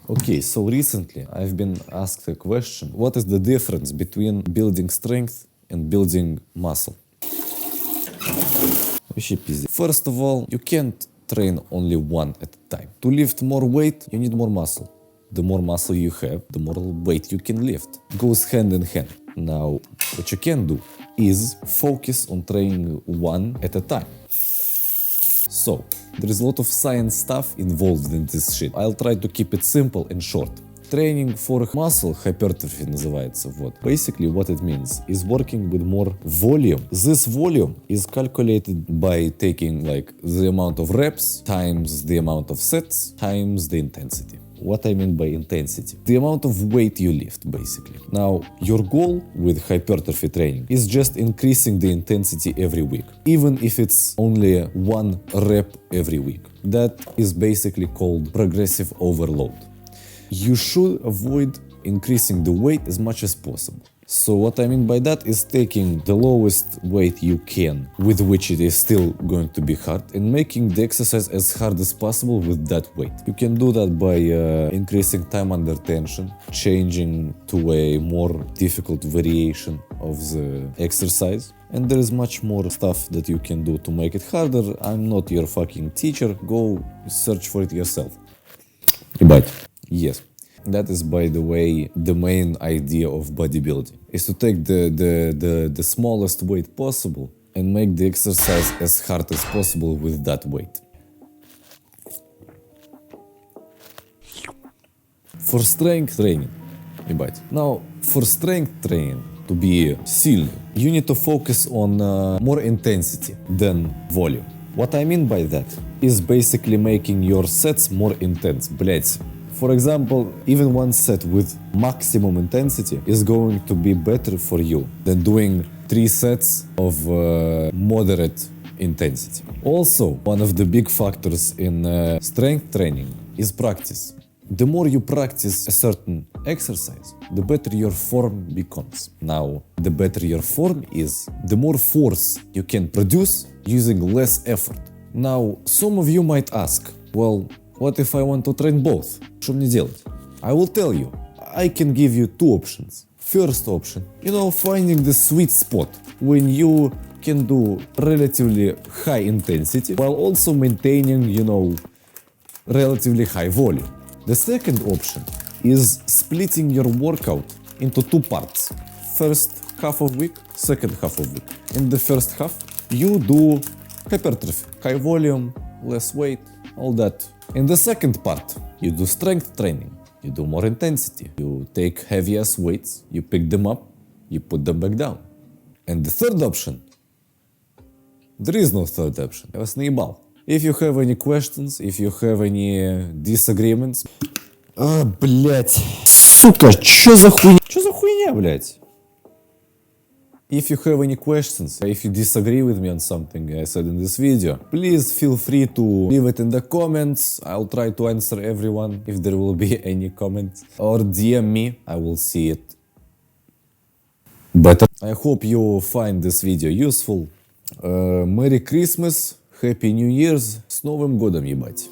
Okay, so recently I've been asked a question. What is the difference between building strength and building muscle? Вообще пиздец. First of all, you can't train only one at a time. To lift more weight, you need more muscle. The more muscle you have, the more weight you can lift. It goes hand in hand. Now, what you can do is focus on training one at a time. So, there is a lot of science stuff involved in this shit. I'll try to keep it simple and short. Training for muscle hypertrophy называется, вот. Basically what it means is working with more volume. This volume is calculated by taking like the amount of reps times the amount of sets times the intensity. What I mean by intensity? The amount of weight you lift, basically. Now, your goal with hypertrophy training is just increasing the intensity every week, even if it's only one rep every week. That is basically called progressive overload. You should avoid increasing the weight as much as possible. So what I mean by that is taking the lowest weight you can, with which it is still going to be hard, and making the exercise as hard as possible with that weight. You can do that by increasing time under tension, changing to a more difficult variation of the exercise. And there is much more stuff that you can do to make it harder. I'm not your fucking teacher, go search for it yourself. Ебать. Yes. That is, by the way, the main idea of bodybuilding, is to take the smallest weight possible and make the exercise as hard as possible with that weight. For strength training, ебать. Now, for strength training, to be сильный, you need to focus on more intensity than volume. What I mean by that is basically making your sets more intense, блять. For example, even one set with maximum intensity is going to be better for you than doing 3 sets of moderate intensity. Also, one of the big factors in strength training is practice. The more you practice a certain exercise, the better your form becomes. Now, the better your form is, the more force you can produce using less effort. Now, some of you might ask, well, what if I want to train both? Что мне делать? I will tell you. I can give you 2 options. First option, finding the sweet spot when you can do relatively high intensity while also maintaining, relatively high volume. The second option is splitting your workout into 2 parts. First half of week, second half of week. In the first half, you do hypertrophy, high volume, less weight, all that. In the second part, you do strength training, you do more intensity, you take heaviest weights, you pick them up, you put them back down. And the third option, there is no third option, я вас наебал. If you have any questions, if you have any disagreements... блять, сука, чё за хуйня, блять? If you have any questions, if you disagree with me on something I said in this video, please feel free to leave it in the comments. I'll try to answer everyone if there will be any comments. Or DM me, I will see it better. I hope you find this video useful. Merry Christmas, Happy New Year's, с Новым годом, ебать!